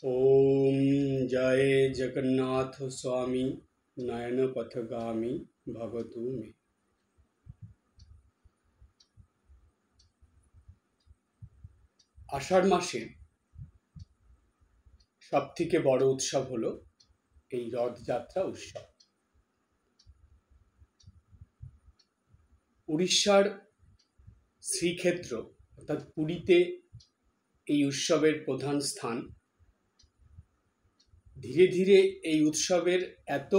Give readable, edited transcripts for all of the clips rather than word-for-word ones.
ओम जय जगन्नाथ स्वामी नयन पथगामी भगतु मे। आषाढ़ मासेर सबथेके बड़ उत्सव हलो এই রথযাত্রা উৎসব। উড়িষ্যার শ্রীক্ষেত্র অর্থাৎ পুরীতে এই উৎসবের প্রধান স্থান। ধীরে ধীরে এই উৎসবের এত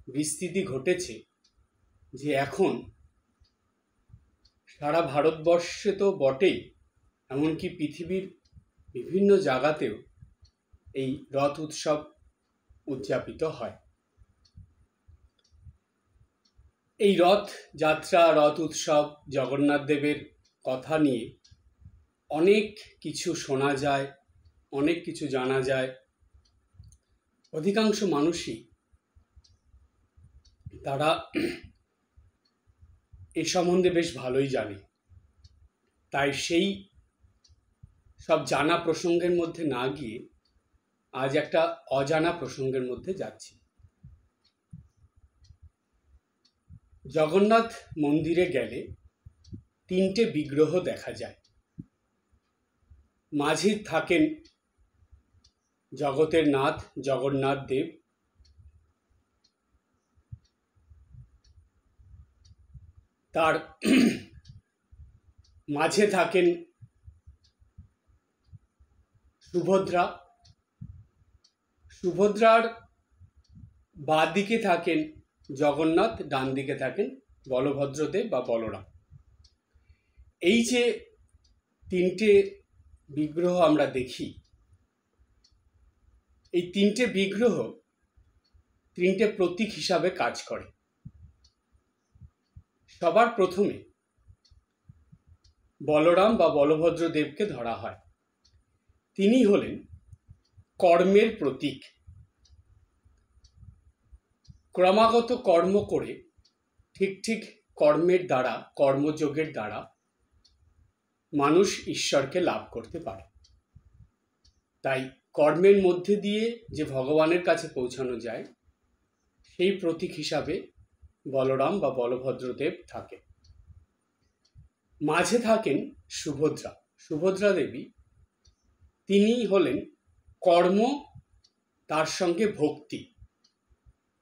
বিস্তৃতি ঘটেছে যে এখন সারা ভারতবর্ষে তো বটেই, এমনকি পৃথিবীর বিভিন্ন জায়গাতেও এই রথ উৎসব উদযাপিত হয়। এই রথ যাত্রা, রথ উৎসব, জগন্নাথ দেবের কথা নিয়ে অনেক কিছু শোনা যায়, অনেক কিছু জানা যায়। অধিকাংশ মানুষই তারা এ সম্বন্ধে বেশ ভালোই জানে। তাই সেই সব জানা প্রসঙ্গের মধ্যে না গিয়ে আজ একটা অজানা প্রসঙ্গের মধ্যে যাচ্ছি। জগন্নাথ মন্দিরে গেলে তিনটে বিগ্রহ দেখা যায়। মাঝে থাকেন জগতের নাথ জগন্নাথ দেব, তার মাঝে থাকেন সুভদ্রা, সুভদ্রার বাঁ দিকে থাকেন জগন্নাথ, ডান দিকে থাকেন বলভদ্রদেব বা বলরাম। এই যে তিনটে বিগ্রহ আমরা দেখি, এই তিনটে বিগ্রহ তিনটে প্রতীক হিসাবে কাজ করে। সবার প্রথমে বলরাম বা বলভদ্র দেবকে ধরা হয়। তিনি হলেন কর্মের প্রতীক। ক্রমাগত কর্ম করে ঠিক ঠিক কর্মের দ্বারা, কর্মযোগের দ্বারা মানুষ ঈশ্বরকে লাভ করতে পারে। তাই কর্মের মধ্যে দিয়ে যে ভগবানের কাছে পৌঁছানো যায়, সেই প্রতীক হিসাবে বলরাম বা বলভদ্রদেব থাকে। মাঝে থাকেন সুভদ্রা, সুভদ্রা দেবী। তিনি হলেন কর্ম, তার সঙ্গে ভক্তি।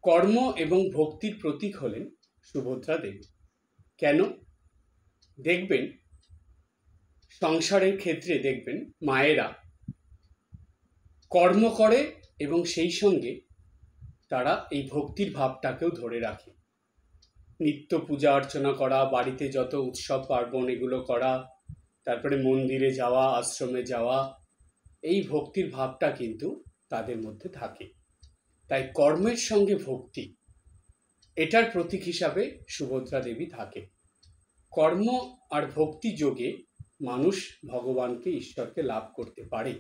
কর্ম এবং ভক্তির প্রতীক হলেন সুভদ্রা দেবী। কেন? দেখবেন সংসারের ক্ষেত্রে দেখবেন মায়েরা কর্ম করে এবং সেই সঙ্গে তারা এই ভক্তির ভাবটাকেও ধরে রাখে। নিত্য পূজা অর্চনা করা, বাড়িতে যত উৎসব পার্বণ এগুলো করা, তারপরে মন্দিরে যাওয়া, আশ্রমে যাওয়া, এই ভক্তির ভাবটা কিন্তু তাদের মধ্যে থাকে। তাই কর্মের সঙ্গে ভক্তি, এটার প্রতীক হিসাবে সুভদ্রা দেবী থাকে। কর্ম আর ভক্তি যোগে মানুষ ভগবানকে, ঈশ্বরকে লাভ করতে পারে,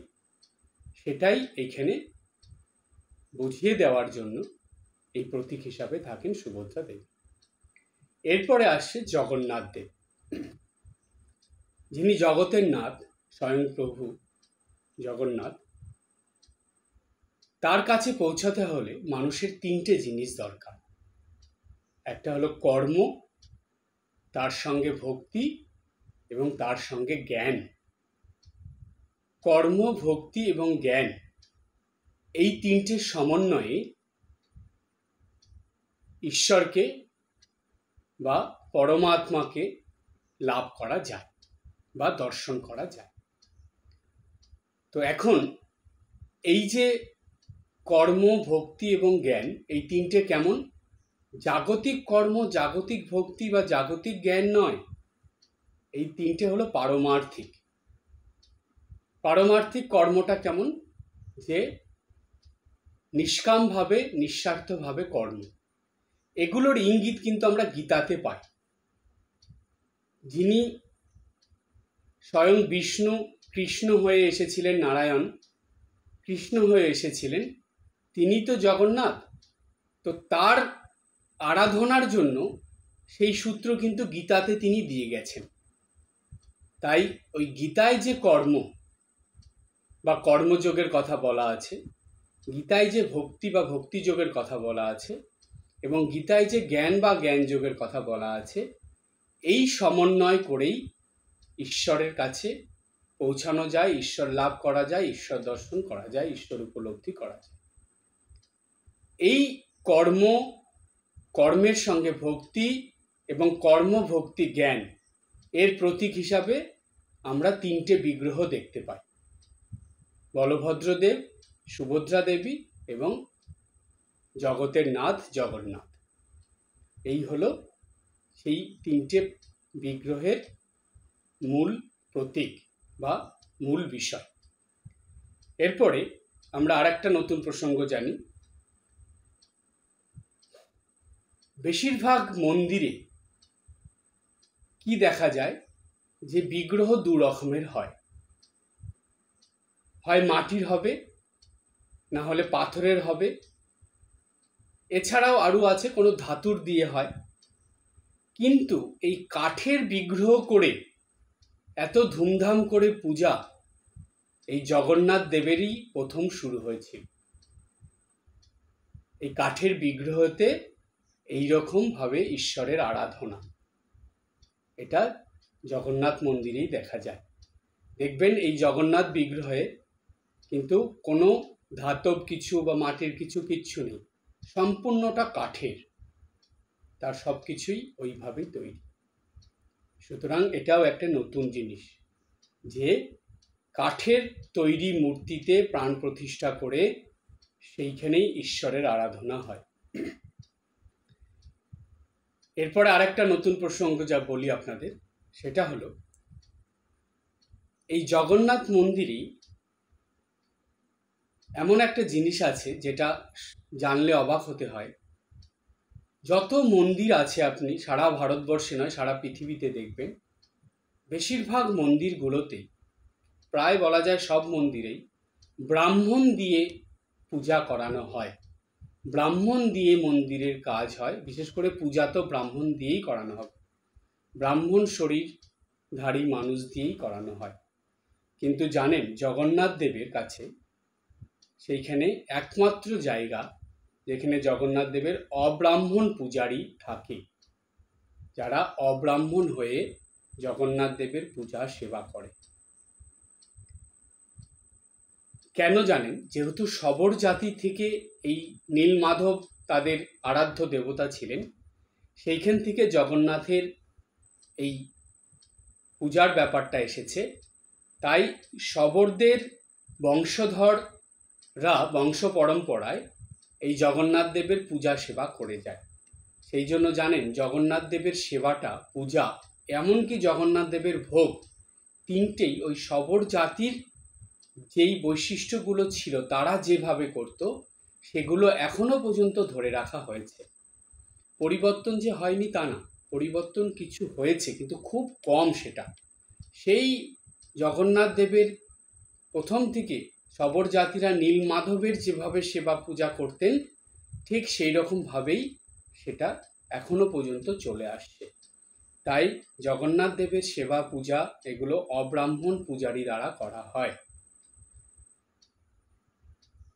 সেটাই এখানে বুঝিয়ে দেওয়ার জন্য এই প্রতীক হিসাবে থাকেন সুভদ্রা দেবী। এরপরে আসছে জগন্নাথ দেব, যিনি জগতের নাথ, স্বয়ং প্রভু জগন্নাথ। তার কাছে পৌঁছাতে হলে মানুষের তিনটে জিনিস দরকার। একটা হলো কর্ম, তার সঙ্গে ভক্তি এবং তার সঙ্গে জ্ঞান। কর্ম, ভক্তি এবং জ্ঞান, এই তিনটের সমন্বয়ে ঈশ্বরকে বা পরমাত্মাকে লাভ করা যায় বা দর্শন করা যায়। তো এখন এই যে কর্ম, ভক্তি এবং জ্ঞান, এই তিনটে কেমন? জাগতিক কর্ম, জাগতিক ভক্তি বা জাগতিক জ্ঞান নয়। এই তিনটে হলো পারমার্থিক। পারমার্থিক কর্মটা কেমন? যে নিষ্কামভাবে, নিঃস্বার্থভাবে কর্ম। এগুলোর ইঙ্গিত কিন্তু আমরা গীতাতে পাই। যিনি স্বয়ং বিষ্ণু, কৃষ্ণ হয়ে এসেছিলেন, নারায়ণ কৃষ্ণ হয়ে এসেছিলেন, তিনি তো জগন্নাথ। তো তার আরাধনার জন্য সেই সূত্র কিন্তু গীতাতে তিনি দিয়ে গেছেন। তাই ওই গীতায় যে কর্ম বা কর্মযোগের কথা বলা আছে, গীতায় যে ভক্তি বা ভক্তিযোগের কথা বলা আছে, এবং গীতায় যে জ্ঞান বা জ্ঞানযোগের কথা বলা আছে, এই সমন্বয় করেই ঈশ্বরের কাছে পৌঁছানো যায়, ঈশ্বর লাভ করা যায়, ঈশ্বর দর্শন করা যায়, ঈশ্বর উপলব্ধি করা যায়। এই কর্মের সঙ্গে ভক্তি এবং কর্মভক্তি জ্ঞান এর প্রতীক হিসাবে আমরা তিনটে বিগ্রহ দেখতে পাই: বলভদ্রদেব, সুভদ্রা দেবী এবং জগতের নাথ জগন্নাথ। এই হলো সেই তিনটে বিগ্রহের মূল প্রতীক বা মূল বিষয়। এরপরে আমরা আরেকটা নতুন প্রসঙ্গ জানি। বেশিরভাগ মন্দিরে কি দেখা যায়, যে বিগ্রহ দু রকমের হয়, হয় মাটির হবে, না হলে পাথরের হবে, এছাড়াও আরও আছে কোনো ধাতুর দিয়ে হয়। কিন্তু এই কাঠের বিগ্রহ করে এত ধুমধাম করে পূজা এই জগন্নাথ দেবেরই প্রথম শুরু হয়েছিল। এই কাঠের বিগ্রহতে এইরকম ভাবে ঈশ্বরের আরাধনা, এটা জগন্নাথ মন্দিরেই দেখা যায়। দেখবেন এই জগন্নাথ বিগ্রহে কিন্তু কোনো ধাতব কিছু বা মাটির কিচ্ছু নেই, সম্পূর্ণটা কাঠের, তার সব কিছুই ওইভাবেই তৈরি। সুতরাং এটাও একটা নতুন জিনিস যে কাঠের তৈরি মূর্তিতে প্রাণ প্রতিষ্ঠা করে সেইখানেই ঈশ্বরের আরাধনা হয়। এরপরে আরেকটা নতুন প্রসঙ্গ যা বলি আপনাদের, সেটা হলো এই জগন্নাথ মন্দিরেই এমন একটা জিনিস আছে যেটা জানলে অবাক হতে হয়। যত মন্দির আছে আপনি সারা ভারতবর্ষে নয় সারা পৃথিবীতে দেখবেন, বেশিরভাগ মন্দিরগুলোতেই, প্রায় বলা যায় সব মন্দিরেই, ব্রাহ্মণ দিয়ে পূজা করানো হয়, ব্রাহ্মণ দিয়ে মন্দিরের কাজ হয়। বিশেষ করে পূজা তো ব্রাহ্মণ দিয়েই করানো হবে, ব্রাহ্মণ শরীরধারী মানুষ দিয়েই করানো হয়। কিন্তু জানেন জগন্নাথ দেবের কাছে সেইখানে একমাত্র জায়গা যেখানে জগন্নাথ দেবের অব্রাহ্মণ পূজারী থাকে, যারা অব্রাহ্মণ হয়ে জগন্নাথ দেবের পূজা সেবা করে। কেন জানেন? যেহেতু শবর জাতি থেকে এই নীলমাধব তাদের আরাধ্য দেবতা ছিলেন, সেইখান থেকে জগন্নাথের এই পূজার ব্যাপারটা এসেছে। তাই শবরদের বংশধররা বংশ পরম্পরায় এই জগন্নাথ দেবের পূজা সেবা করে যায়। সেই জন্য জানেন জগন্নাথ দেবের সেবাটা, পূজা, এমনকি জগন্নাথ দেবের ভোগ, তিনটেই ওই শবর জাতির যেই বৈশিষ্ট্যগুলো ছিল তারা যেভাবে করত সেগুলো এখনো পর্যন্ত ধরে রাখা হয়েছে। পরিবর্তন যে হয়নি তা না, পরিবর্তন কিছু হয়েছে কিন্তু খুব কম। সেটা সেই জগন্নাথ দেবের প্রথম থেকে শবর জাতিরা নীলমাধবের যেভাবে সেবা পূজা করতেন ঠিক সেই রকমভাবেই সেটা এখনো পর্যন্ত চলে আসছে। তাই জগন্নাথ দেবের সেবা পূজা এগুলো অব্রাহ্মণ পূজারী দ্বারা করা হয়।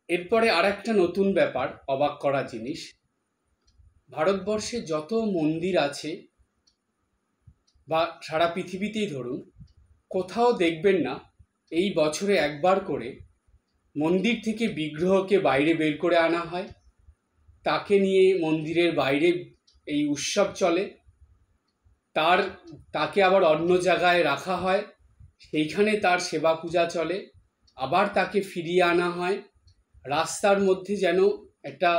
এরপরে আরেকটা নতুন ব্যাপার, অবাক করা জিনিস, ভারতবর্ষে যত মন্দির আছে বা সারা পৃথিবীতেই ধরুন, কোথাও দেখবেন না এই বছরে একবার করে মন্দির থেকে বিগ্রহকে বাইরে বের করে আনা হয়, তাকে নিয়ে মন্দিরের বাইরে এই উৎসব চলে, তাকে আবার অন্য জায়গায় রাখা হয়, সেইখানে তার সেবা পূজা চলে, আবার তাকে ফিরিয়ে আনা হয়। রাস্তার মধ্যে যেন একটা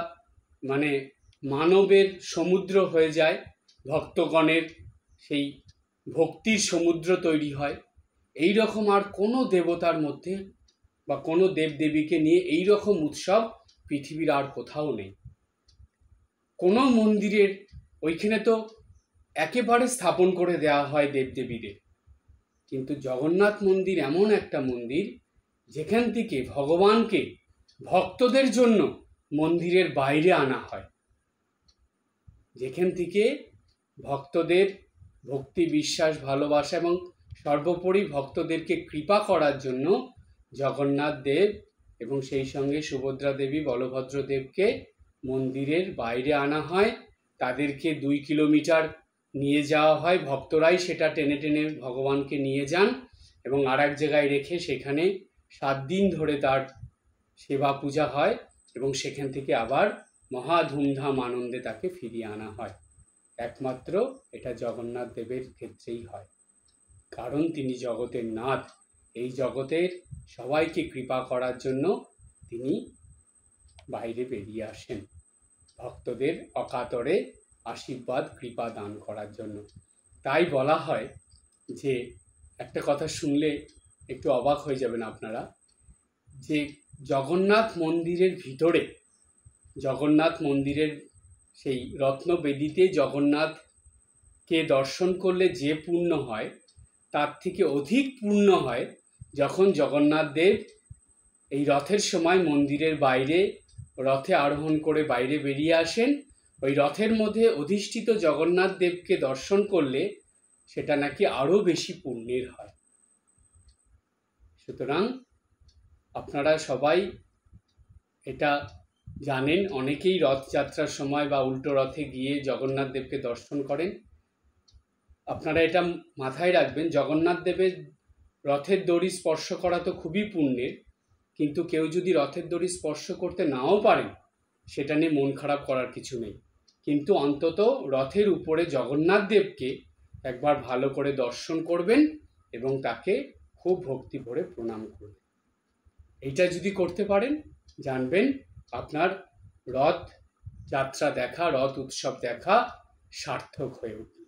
মানবের সমুদ্র হয়ে যায়, ভক্তগণের সেই ভক্তির সমুদ্র তৈরি হয়। এই রকম আর কোনো দেবতার মধ্যে বা কোনো দেবদেবীকে নিয়ে এই রকম উৎসব পৃথিবীর আর কোথাও নেই। কোনো মন্দিরের ওইখানে তো একেবারে স্থাপন করে দেওয়া হয় দেবদেবীদের, কিন্তু জগন্নাথ মন্দির এমন একটা মন্দির যেখান থেকে ভগবানকে ভক্তদের জন্য মন্দিরের বাইরে আনা হয়, যেখান থেকে ভক্তদের ভক্তি, বিশ্বাস, ভালোবাসা এবং সর্বোপরি ভক্তদেরকে কৃপা করার জন্য জগন্নাথ দেব এবং সেই সঙ্গে সুভদ্রা দেবী বলভদ্র দেবকে মন্দিরের বাইরে আনা হয়, তাদেরকে 2 কিলোমিটার নিয়ে যাওয়া হয়, ভক্তরাই সেটা টেনে টেনে ভগবানকে নিয়ে যান এবং আর এক জায়গায় রেখে সেখানে 7 দিন ধরে তার সেবা পূজা হয় এবং সেখান থেকে আবার মহা ধুমধাম আনন্দে তাকে ফিরিয়ে আনা হয়। একমাত্র এটা জগন্নাথ দেবের ক্ষেত্রেই হয়, কারণ তিনি জগতের নাথ। এই জগতের সবাইকে কৃপা করার জন্য তিনি বাইরে বেরিয়ে আসেন, ভক্তদের অকাতরে আশীর্বাদ কৃপা দান করার জন্য। তাই বলা হয় যে, একটা কথা শুনলে একটু অবাক হয়ে যাবেন আপনারা, যে জগন্নাথ মন্দিরের ভিতরে, জগন্নাথ মন্দিরের সেই রত্নবেদিতে জগন্নাথকে দর্শন করলে যে পুণ্য হয়, তার থেকে অধিক পুণ্য হয় যখন জগন্নাথ দেব এই রথের সময় মন্দিরের বাইরে রথে আরোহণ করে বাইরে বেরিয়ে আসেন। ওই রথের মধ্যে অধিষ্ঠিত জগন্নাথ দেবকে দর্শন করলে সেটা নাকি আরো বেশি পুণ্যের হয়। সুতরাং আপনারা সবাই এটা জানেন, অনেকেই রথযাত্রার সময় বা উল্টো রথে গিয়ে জগন্নাথ দেবকে দর্শন করেন। আপনারা এটা মাথায় রাখবেন, জগন্নাথ দেবের রথের দড়ি স্পর্শ করা তো খুবই পুণ্যের, কিন্তু কেউ যদি রথের দড়ি স্পর্শ করতে নাও পারেন, সেটা নিয়ে মন খারাপ করার কিছু নেই, কিন্তু অন্তত রথের উপরে জগন্নাথ দেবকে একবার ভালো করে দর্শন করবেন এবং তাকে খুব ভক্তি ভরে প্রণাম করবেন। এইটা যদি করতে পারেন, জানবেন আপনার রথ যাত্রা দেখা, রথ উৎসব দেখা সার্থক হয়ে উঠবে।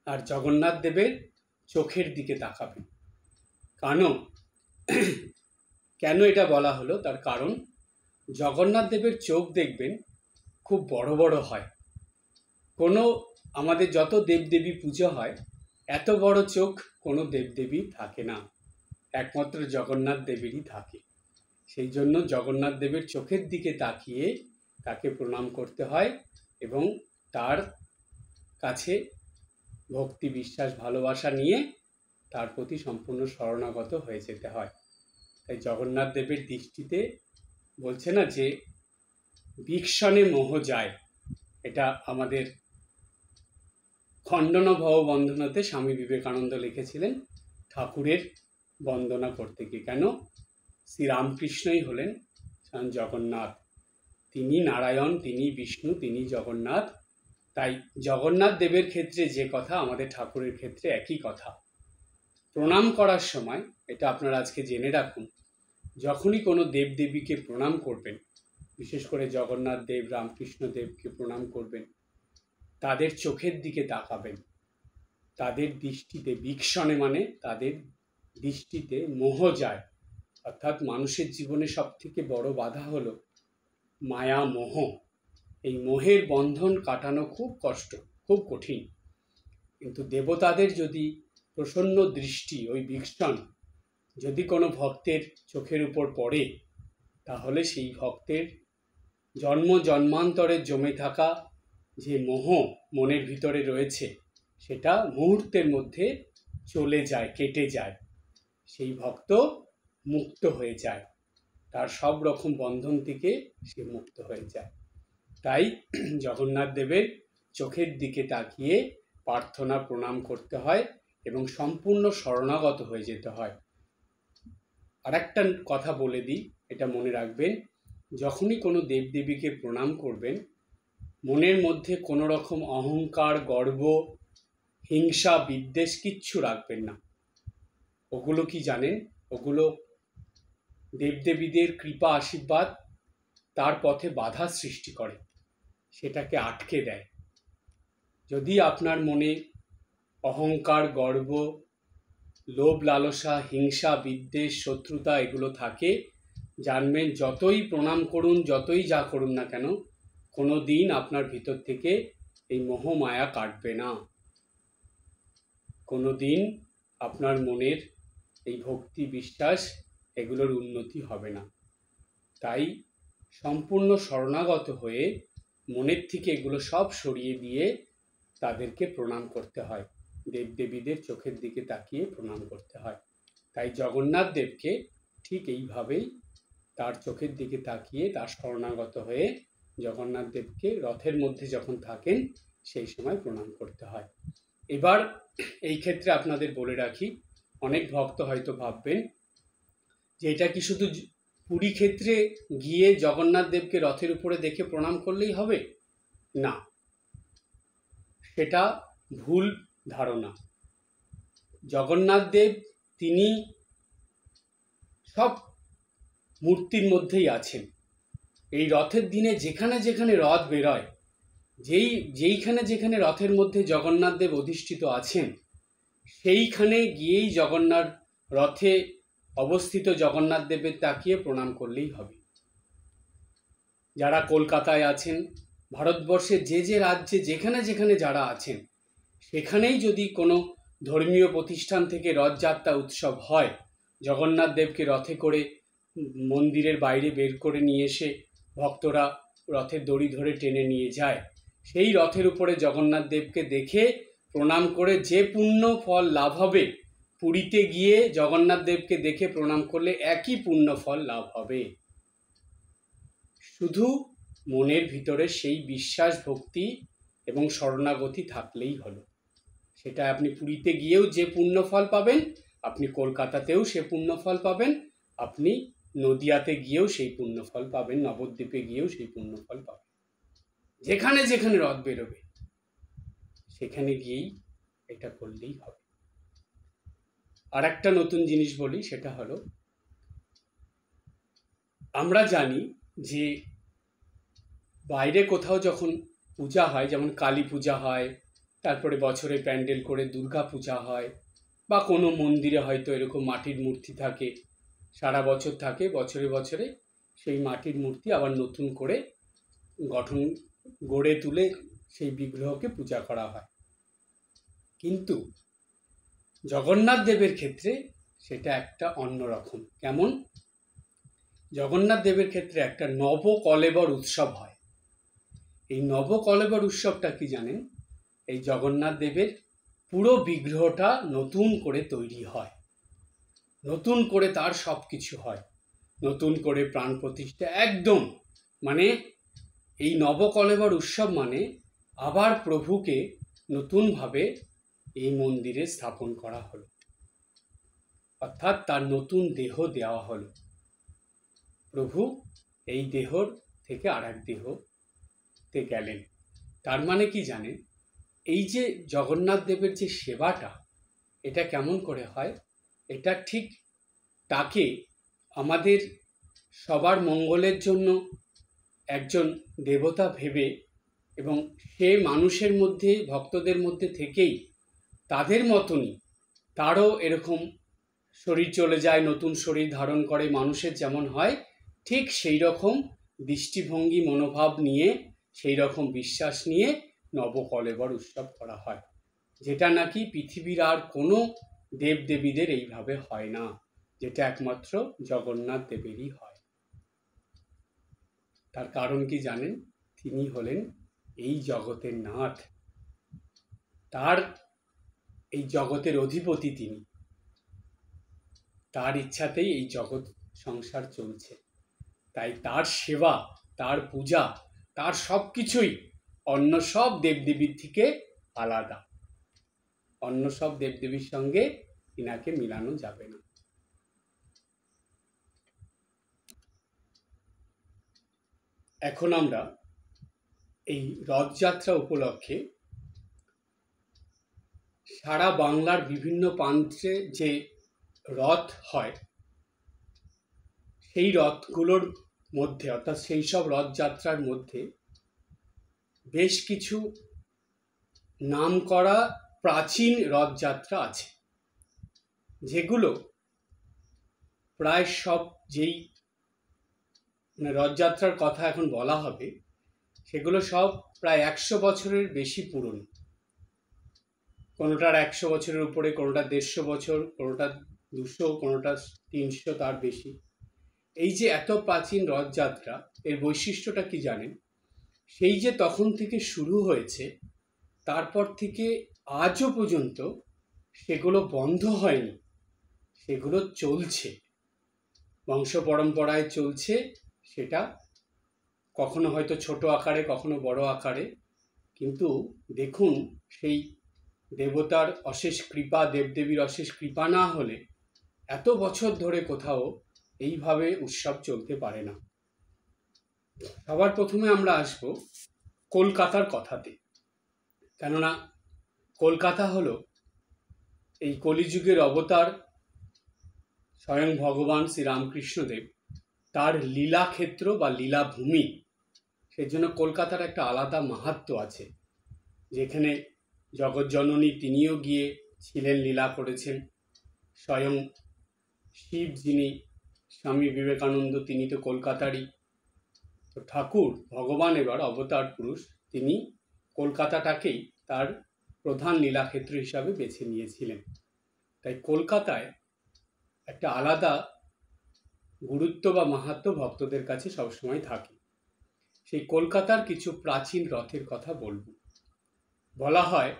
আর জগন্নাথ দেবের চোখের দিকে তাকাবেন। কেন এটা বলা হলো, তার কারণ জগন্নাথ দেবের চোখ দেখবেন খুব বড় বড় হয়। আমাদের যত দেবদেবী পুজো হয়, এত বড় চোখ কোনো দেবদেবীর থাকে না, একমাত্র জগন্নাথ দেবেরই থাকে। সেই জন্য জগন্নাথ দেবের চোখের দিকে তাকিয়ে তাকে প্রণাম করতে হয় এবং তার কাছে ভক্তি, বিশ্বাস, ভালোবাসা নিয়ে তার প্রতি সম্পূর্ণ শরণাগত হয়ে যেতে হয়। তাই জগন্নাথ দেবের দৃষ্টিতে বলছে না যে বিক্ষণে মোহ যায়, এটা আমাদের খণ্ডন ভব বন্দনাতে স্বামী বিবেকানন্দ লিখেছিলেন ঠাকুরের বন্দনা করতে গিয়ে। কেন? শ্রীরামকৃষ্ণই হলেন স্বয়ং জগন্নাথ, তিনি নারায়ণ, তিনি বিষ্ণু, তিনি জগন্নাথ। তাই জগন্নাথ দেবের ক্ষেত্রে যে কথা, আমাদের ঠাকুরের ক্ষেত্রে একই কথা। প্রণাম করার সময় এটা আপনারা আজকে জেনে রাখুন, যখনই কোনো দেবদেবীকে প্রণাম করবেন, বিশেষ করে জগন্নাথ দেব, রামকৃষ্ণ দেবকে প্রণাম করবেন, তাদের চোখের দিকে তাকাবেন। তাদের দৃষ্টিতে বিক্ষণে মানে তাদের দৃষ্টিতে মোহ যায়, অর্থাৎ মানুষের জীবনে সব থেকে বড় বাধা হলো মায়া মোহ। এই মোহের বন্ধন কাটানো খুব কষ্ট, খুব কঠিন। কিন্তু দেবতাদের যদি প্রসন্ন দৃষ্টি, ওই বিক্ষণ যদি কোনো ভক্তের চোখের উপর পড়ে, তাহলে সেই ভক্তের জন্ম জন্মান্তরে জমে থাকা যে মোহ মনের ভিতরে রয়েছে, সেটা মুহূর্তের মধ্যে চলে যায়, কেটে যায়। সেই ভক্ত মুক্ত হয়ে যায়, তার সব রকম বন্ধন থেকে সে মুক্ত হয়ে যায়। তাই জগন্নাথ দেবের চোখের দিকে তাকিয়ে প্রার্থনা, প্রণাম করতে হয় এবং সম্পূর্ণ শরণাগত হয়ে যেতে হয়। আর একটা কথা বলে দিই, এটা মনে রাখবেন, যখনই কোনো দেবদেবীকে প্রণাম করবেন, মনের মধ্যে কোনো রকম অহংকার, গর্ব, হিংসা, বিদ্বেষ কিচ্ছু রাখবেন না। ওগুলো কি জানেন? ওগুলো দেবদেবীদের কৃপা, আশীর্বাদ তার পথে বাধা সৃষ্টি করে, সেটাকে আটকে দেয়। যদি আপনার মনে অহংকার, গর্ব, লোভ, লালসা, হিংসা, বিদ্বেষ, শত্রুতা এগুলো থাকে, জানবেন যতই প্রণাম করুন, যতই যা করুন না কেন, কোনো দিন আপনার ভিতর থেকে এই মোহ মায়া কাটবে না। কোনো দিন আপনার মনের এই ভক্তি, বিশ্বাস এগুলোর উন্নতি হবে না। তাই সম্পূর্ণ শরণাগত হয়ে মনের থেকে এগুলো সব সরিয়ে দিয়ে তাদেরকে প্রণাম করতে হয়, দেবদেবীদের চোখের দিকে তাকিয়ে প্রণাম করতে হয়। তাই জগন্নাথ দেবকে ঠিক এইভাবেই তার চোখের দিকে তাকিয়ে তার শরণাগত হয়ে জগন্নাথ দেবকে রথের মধ্যে যখন থাকেন সেই সময় প্রণাম করতে হয়। এবার এই ক্ষেত্রে আপনাদের বলে রাখি, অনেক ভক্ত হয়তো ভাববেন যে এটা কি শুধু পুরী ক্ষেত্রে গিয়ে জগন্নাথ দেবকে রথের উপরে দেখে প্রণাম করলেই হবে? না, সেটা ভুল ধারণা। জগন্নাথ দেব তিনি সব মূর্তির মধ্যেই আছেন। এই রথের দিনে যেখানে যেখানে রথ বেরোয়, যেইখানে যেখানে রথের মধ্যে জগন্নাথ দেব অধিষ্ঠিত আছেন, সেইখানে গিয়েই জগন্নাথ রথে অবস্থিত জগন্নাথ দেবের তাকিয়ে প্রণাম করলেই হবে। যারা কলকাতায় আছেন, ভারতবর্ষের যে যে রাজ্যে যেখানে যেখানে যারা আছেন, সেখানেই যদি কোনো ধর্মীয় প্রতিষ্ঠান থেকে রথযাত্রা উৎসব হয়, জগন্নাথ দেবকে রথে করে মন্দিরের বাইরে বের করে নিয়ে এসে ভক্তরা রথের দড়ি ধরে টেনে নিয়ে যায়, সেই রথের উপরে জগন্নাথ দেবকে দেখে প্রণাম করে যে পুণ্য ফল লাভ হবে, পুরীতে গিয়ে জগন্নাথ দেবকে দেখে প্রণাম করলে একই পুণ্য ফল লাভ হবে। শুধু মনের ভিতরে সেই বিশ্বাস, ভক্তি এবং শরণাগতি থাকলেই হলো। সেটা আপনি পুরীতে গিয়েও যে পুণ্যফল পাবেন, আপনি কলকাতাতেও সে পুণ্যফল পাবেন, আপনি নদিয়াতে গিয়েও সেই পুণ্যফল পাবেন, নবদ্বীপে গিয়েও সেই পুণ্যফল পাবেন। যেখানে যেখানে রথ বেরোবে সেখানে গিয়েই এটা করলেই হবে। আর একটা নতুন জিনিস বলি, সেটা হলো, আমরা জানি যে বাইরে কোথাও যখন পূজা হয়, যেমন কালী পূজা হয়, তারপরে বছরে প্যান্ডেল করে দুর্গা পূজা হয়, বা কোনো মন্দিরে হয়তো এরকম মাটির মূর্তি থাকে, সারা বছর থাকে, বছরে বছরে সেই মাটির মূর্তি আবার নতুন করে গড়ে তুলে সেই বিগ্রহকে পূজা করা হয়। কিন্তু জগন্নাথ দেবের ক্ষেত্রে সেটা একটা অন্যরকম। কেমন? জগন্নাথ দেবের ক্ষেত্রে একটা নবকলেবর উৎসব হয়। এই নবকলেবর উৎসবটা কি জানেন? এই জগন্নাথ দেবের পুরো বিগ্রহটা নতুন করে তৈরি হয়, নতুন করে তার সব কিছু হয়, নতুন করে প্রাণ প্রতিষ্ঠা, একদম মানে এই নবকলেবর উৎসব মানে আবার প্রভুকে নতুনভাবে এই মন্দিরে স্থাপন করা হলো, অর্থাৎ তার নতুন দেহ দেওয়া হলো। প্রভু এই দেহর থেকে আর এক দেহতে গেলেন। তার মানে কি জানেন? এই যে জগন্নাথ দেবের যে সেবাটা, এটা কেমন করে হয়? এটা ঠিক তাকে আমাদের সবার মঙ্গলের জন্য একজন দেবতা ভেবে, এবং সে মানুষের মধ্যে, ভক্তদের মধ্যে থেকেই তাদের মতনই তারও এরকম শরীর চলে যায়, নতুন শরীর ধারণ করে, মানুষের যেমন হয় ঠিক সেই রকম দৃষ্টিভঙ্গি, মনোভাব নিয়ে, সেই রকম বিশ্বাস নিয়ে নবকলেবর উৎসব করা হয়, যেটা নাকি পৃথিবীর আর কোনো দেবদেবীদের এইভাবে হয় না, যেটা একমাত্র জগন্নাথ দেবেরই হয়। তার কারণ কি জানেন? তিনি হলেন এই জগতের নাথ, তার এই জগতের অধিপতি তিনি, তার ইচ্ছাতেই এই জগৎ সংসার চলছে। তাই তার সেবা, তার পূজা, তার সব কিছুই অন্য সব দেবদেবীর থেকে আলাদা। অন্য সব দেবদেবীর সঙ্গে ইনাকে মিলানো যাবে না। এখন আমরা এই রথযাত্রা উপলক্ষে সারা বাংলার বিভিন্ন প্রান্তে যে রথ হয়, সেই রথগুলোর মধ্যে, অর্থাৎ সেই সব রথযাত্রার মধ্যে বেশ কিছু নামকরা প্রাচীন রথযাত্রা আছে, যেগুলো প্রায় সব, যেই রথযাত্রার কথা এখন বলা হবে, সেগুলো সব প্রায় 100 বছরের বেশি পুরনো। কোনোটার 100 বছরের উপরে, কোনোটা 150 বছর, কোনোটা 200, কোনোটা 300, তার বেশি। এই যে এত প্রাচীন রথযাত্রা, এর বৈশিষ্ট্যটা কি জানেন? সেই যে তখন থেকে শুরু হয়েছে, তারপর থেকে আজও পর্যন্ত সেগুলো বন্ধ হয়নি, সেগুলো চলছে, বংশ পরম্পরায় চলছে। সেটা কখনো হয়তো ছোট আকারে, কখনো বড় আকারে, কিন্তু দেখুন সেই দেবতার অশেষ কৃপা, দেবদেবীর অশেষ কৃপা না হলে এত বছর ধরে কোথাও এইভাবে উৎসব চলতে পারে না। সবার প্রথমে আমরা আসব কলকাতার কথাতে, কেননা কলকাতা হলো এই কলিযুগের অবতার স্বয়ং ভগবান শ্রীরামকৃষ্ণদেব, তার লীলাক্ষেত্র বা লীলাভূমি। সেজন্য কলকাতার একটা আলাদা মাহাত্ম্য আছে, যেখানে জগৎজননী তিনিও গিয়ে ছিলেন, লীলা করেছেন। স্বয়ং শিব, যিনি স্বামী বিবেকানন্দ, তিনি তো কলকাতারই। তো ঠাকুর ভগবান এবার অবতার পুরুষ, তিনি কলকাতাটাকেই তার প্রধান লীলাক্ষেত্র হিসাবে বেছে নিয়েছিলেন। তাই কলকাতায় একটা আলাদা গুরুত্ব বা মাহাত্ম্য ভক্তদের কাছে সবসময় থাকে। সেই কলকাতার কিছু প্রাচীন রথের কথা বলব। বলা হয়,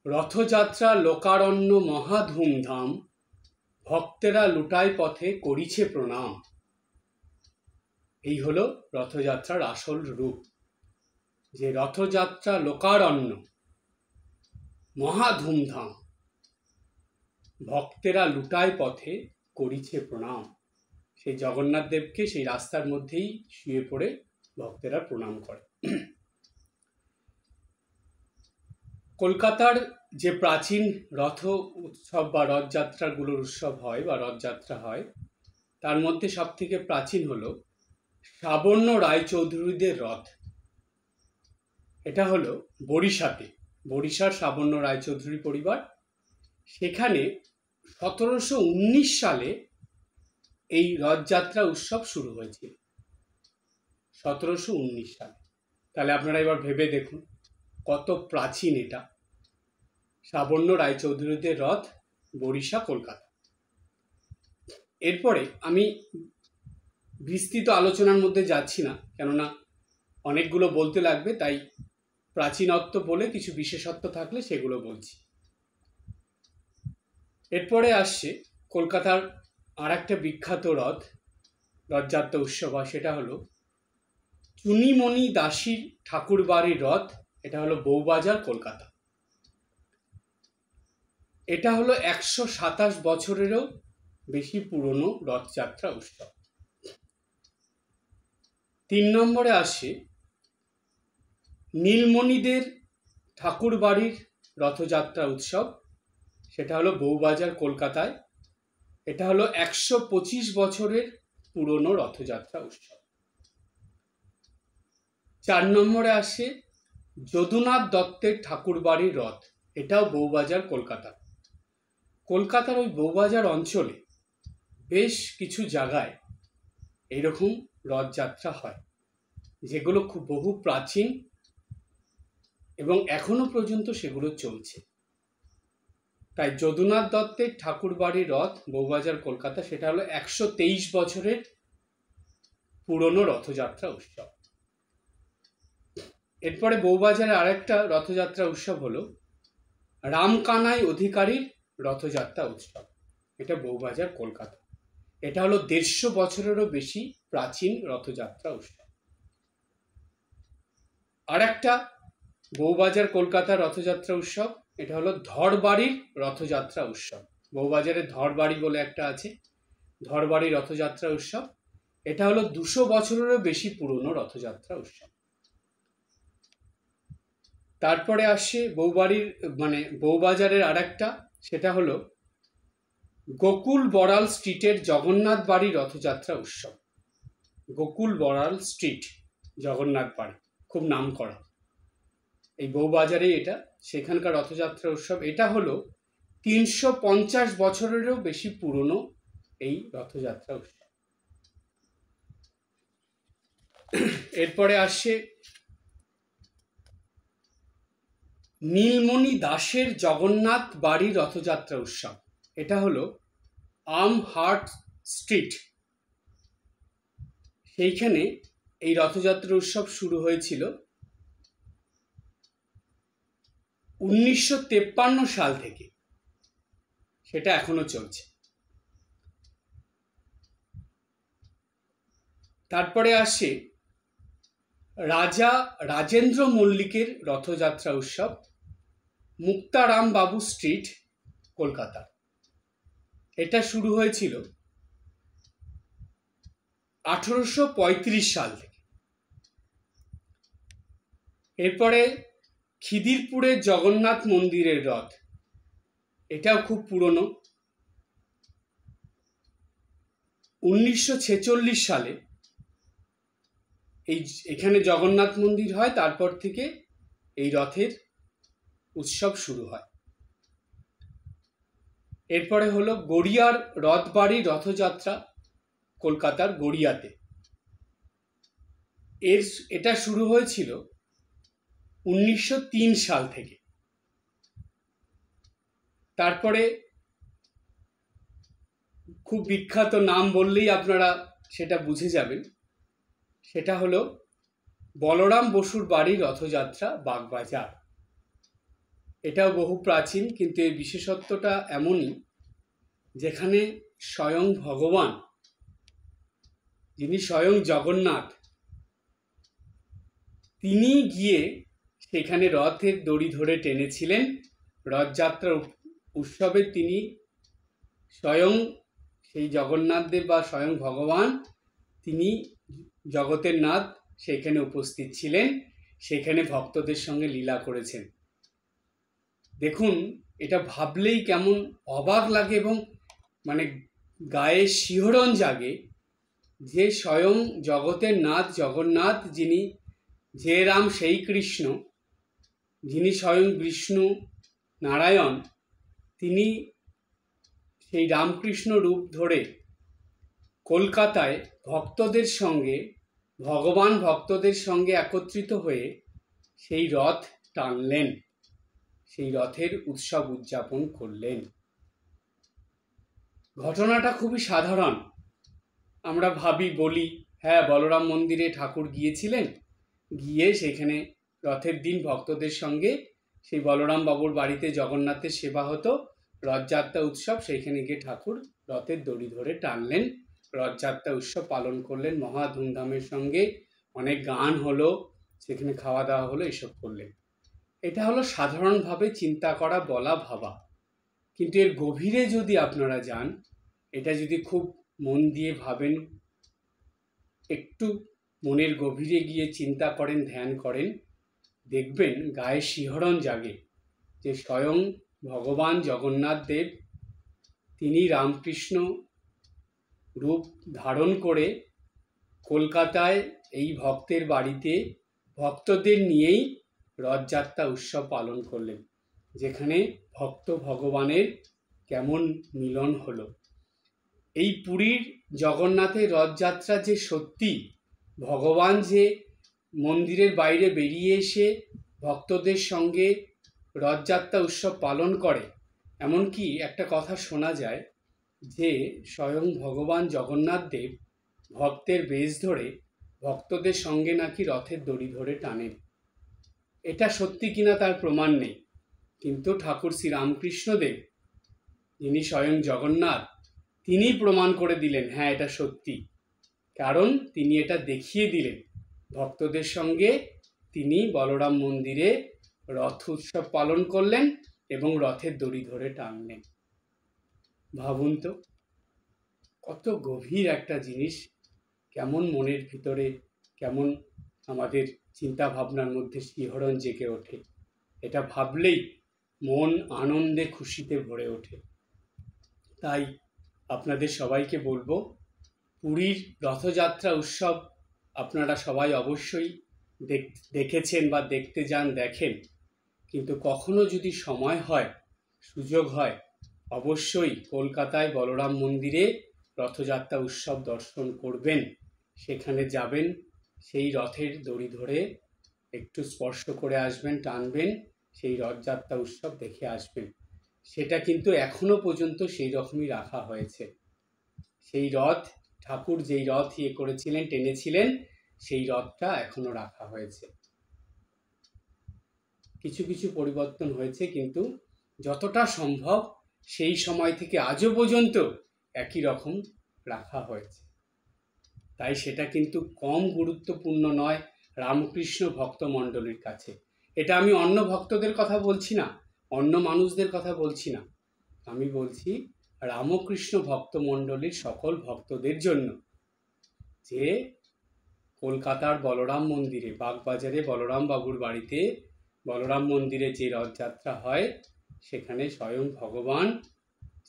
রথযাত্রা লোকারণ্য মহা ধুমধাম, ভক্তেরা লুটায় পথে করিছে প্রণাম। এই হলো রথযাত্রার আসল রূপ, যে রথযাত্রা লোকারণ্য মহা ধুমধাম, ভক্তেরা লুটায় পথে করিছে প্রণাম। সেই জগন্নাথ দেবকে সেই রাস্তার মধ্যেই শুয়ে পড়ে ভক্তেরা প্রণাম করে। কলকাতার যে প্রাচীন রথ উৎসব বা রথযাত্রাগুলোর উৎসব হয় বা রথযাত্রা হয়, তার মধ্যে সব থেকে প্রাচীন হলো সাবর্ণ রায়চৌধুরীদের রথ। এটা হলো বরিশাতে, বরিশার সাবর্ণ রায়চৌধুরী পরিবার। সেখানে 1719 সালে এই রথযাত্রা উৎসব শুরু হয়েছিল, 1719 সালে। তাহলে আপনারা এবার ভেবে দেখুন কত প্রাচীন এটা। সাবর্ণ রায়চৌধুরীদের রথ, বরিশা, কলকাতা। এরপরে আমি বিস্তৃত আলোচনার মধ্যে যাচ্ছি না, কেননা অনেকগুলো বলতে লাগবে, তাই প্রাচীনত্ব বলে কিছু বিশেষত্ব থাকলে সেগুলো বলছি। এরপরে আসছে কলকাতার আর একটা বিখ্যাত রথযাত্রা উৎসব, সেটা হলো চুনিমণি দাসীর ঠাকুর বাড়ির রথ। এটা হলো বউবাজার, কলকাতা। এটা হলো 127 বছরেরও বেশি পুরনো রথযাত্রা উৎসব। 3 নম্বরে আসে নীলমণিদের ঠাকুর বাড়ির রথযাত্রা উৎসব। সেটা হলো বউবাজার, কলকাতায়। এটা হলো 125 বছরের পুরনো রথযাত্রা উৎসব। 4 নম্বরে আসে যদুনাথ দত্তের ঠাকুর বাড়ির রথ। এটাও বউবাজার, কলকাতা। কলকাতার ওই বউবাজার অঞ্চলে বেশ কিছু জায়গায় এইরকম রথযাত্রা হয়, যেগুলো খুব বহু প্রাচীন এবং এখনো পর্যন্ত সেগুলো চলছে। তাই যদুনাথ দত্তের ঠাকুর বাড়ির রথ, বউবাজার, কলকাতা, সেটা হলো 123 বছরের পুরনো রথযাত্রা উৎসব। এরপরে বউবাজারে আরেকটা রথযাত্রা উৎসব হলো রামকানাই অধিকারীর রথযাত্রা উৎসব। এটা বউবাজার, কলকাতা। এটা হলো 150 বছরেরও বেশি প্রাচীন রথযাত্রা উৎসব। আর একটা বউবাজার, কলকাতার রথযাত্রা উৎসব, এটা হলো ধরবাড়ির রথযাত্রা উৎসব। বউবাজারে ধরবাড়ি বলে একটা আছে, ধরবাড়ি রথযাত্রা উৎসব। এটা হলো 200 বছরেরও বেশি পুরনো রথযাত্রা উৎসব। তারপরে আসে বউবাজারের আরেকটা, সেটা হলো গোকুল বড়াল স্ট্রিটের জগন্নাথ বাড়ি রথযাত্রা উৎসব। গোকুল বড়াল স্ট্রিট, জগন্নাথ বাড়ি, খুব নাম করা এই বউবাজারে। এটা সেখানকার রথযাত্রা উৎসব। এটা হলো 350 বছরেরও বেশি পুরনো এই রথযাত্রা উৎসব। এরপরে আসছে নীলমণি দাসের জগন্নাথ বাড়ি রথযাত্রা উৎসব। এটা হলো আমহার্ট স্ট্রিট। সেইখানে এই রথযাত্রা উৎসব শুরু হয়েছিল 1953 সাল থেকে, সেটা এখনো চলছে। তারপরে আসে রাজা রাজেন্দ্র মল্লিকের রথযাত্রা উৎসব, মুক্তারাম বাবু স্ট্রিট, কলকাতা। এটা শুরু হয়েছিল 1835 সাল থেকে। এরপরে খিদিরপুরের জগন্নাথ মন্দিরের রথ, এটাও খুব পুরনো। 1946 সালে এখানে জগন্নাথ মন্দির হয়, তারপর থেকে এই রথের উৎসব শুরু হয়। এরপরে হলো গড়িয়ার রথবাড়ি রথযাত্রা, কলকাতার গড়িয়াতে। এটা শুরু হয়েছিল 1903 সাল থেকে। তারপরে খুব বিখ্যাত নাম বললেই আপনারা সেটা বুঝে যাবেন, সেটা হলো বলরাম বসুর বাড়ি রথযাত্রা, বাগবাজার। এটাও বহু প্রাচীন, কিন্তু এর বিশেষত্বটা এমনই, যেখানে স্বয়ং ভগবান, যিনি স্বয়ং জগন্নাথ, তিনি গিয়ে সেখানে রথের দড়ি ধরে টেনেছিলেন। রথযাত্রা উৎসবে তিনি স্বয়ং সেই জগন্নাথ দেব বা স্বয়ং ভগবান, তিনি জগতের নাথ, সেখানে উপস্থিত ছিলেন, সেখানে ভক্তদের সঙ্গে লীলা করেছেন। দেখুন, এটা ভাবলেই কেমন অবাক লাগে এবং মানে গায়ে শিহরণ জাগে, যে স্বয়ং জগতের নাথ জগন্নাথ, যিনি যে রাম সেই কৃষ্ণ, যিনি স্বয়ং বিষ্ণু নারায়ণ, তিনি সেই রামকৃষ্ণ রূপ ধরে কলকাতায় ভক্তদের সঙ্গে, ভগবান ভক্তদের সঙ্গে একত্রিত হয়ে সেই রথ টানলেন, সেই রথের উৎসব উদযাপন করলেন। ঘটনাটা খুবই সাধারণ। আমরা ভাবি, বলি, হ্যাঁ, বলরাম মন্দিরে ঠাকুর গিয়েছিলেন, গিয়ে সেখানে রথের দিন ভক্তদের সঙ্গে সেই বলরাম বাবুর বাড়িতে জগন্নাথের সেবা হতো, রথযাত্রা উৎসব, সেইখানে গিয়ে ঠাকুর রথের দড়ি ধরে টানলেন, রথযাত্রা উৎসব পালন করলেন মহা ধুমধামের সঙ্গে, অনেক গান হলো, সেখানে খাওয়া দাওয়া হলো, এসব করলেন। এটা হলো সাধারণভাবে চিন্তা করা, বলা, ভাবা। কিন্তু এর গভীরে যদি আপনারা যান, এটা যদি খুব মন দিয়ে ভাবেন, একটু মনের গভীরে গিয়ে চিন্তা করেন, ধ্যান করেন, দেখবেন গায়ে শিহরণ জাগে যে স্বয়ং ভগবান জগন্নাথ দেব, তিনি রামকৃষ্ণ রূপ ধারণ করে কলকাতায় এই ভক্তের বাড়িতে ভক্তদের নিয়েই রথযাত্রা উৎসব পালন করলেন, যেখানে ভক্ত ভগবানের কেমন মিলন হলো। এই পুরীর জগন্নাথের রথযাত্রা যে সত্যি, ভগবান যে মন্দিরের বাইরে বেরিয়ে এসে ভক্তদের সঙ্গে রথযাত্রা উৎসব পালন করে, এমনকি একটা কথা শোনা যায় যে স্বয়ং ভগবান জগন্নাথ দেব ভক্তের বেশ ধরে ভক্তদের সঙ্গে নাকি রথের দড়ি ধরে টানেন। এটা সত্যি কিনা তার প্রমাণ নেই, কিন্তু ঠাকুর শ্রী রামকৃষ্ণ দেব, যিনি স্বয়ং জগন্নাথ, তিনি প্রমাণ করে দিলেন, হ্যাঁ, এটা সত্যি। কারণ তিনি এটা দেখিয়ে দিলেন, ভক্তদের সঙ্গে তিনি বলরাম মন্দিরে রথ উৎসব পালন করলেন এবং রথের দড়ি ধরে টানলেন। ভাবুন তো, কত গভীর একটা জিনিস, কেমন মনের ভিতরে, কেমন আমাদের চিন্তা ভাবনার মধ্যে শিহরণ জেগে ওঠে। এটা ভাবলেই মন আনন্দে খুশিতে ভরে ওঠে। তাই আপনাদের সবাইকে বলবো, পুরীর রথযাত্রা উৎসব আপনারা সবাই অবশ্যই দেখেছেন বা দেখতে যান, দেখেন, কিন্তু কখনো যদি সময় হয়, সুযোগ হয়, অবশ্যই কলকাতায় বলরাম মন্দিরে রথযাত্রা উৎসব দর্শন করবেন, সেখানে যাবেন, সেই রথের দড়ি ধরে একটু স্পর্শ করে আসবেন, টানবেন, সেই রথযাত্রা উৎসব দেখে আসবেন। সেটা কিন্তু এখনো পর্যন্ত সেই রকমই রাখা হয়েছে। সেই রথ, ঠাকুর যেই রথ করেছিলেন, টেনেছিলেন, সেই রথটা এখনো রাখা হয়েছে। কিছু কিছু পরিবর্তন হয়েছে, কিন্তু যতটা সম্ভব সেই সময় থেকে আজও পর্যন্ত একই রকম রাখা হয়েছে। তাই সেটা কিন্তু কম গুরুত্বপূর্ণ নয় রামকৃষ্ণ ভক্তমণ্ডলীর কাছে। এটা আমি অন্য ভক্তদের কথা বলছি না, অন্য মানুষদের কথা বলছি না, আমি বলছি রামকৃষ্ণ ভক্তমণ্ডলীর সকল ভক্তদের জন্য, যে কলকাতার বলরাম মন্দিরে, বাগবাজারে বলরাম বাবুর বাড়িতে বলরাম মন্দিরে যে রথযাত্রা হয়, সেখানে স্বয়ং ভগবান,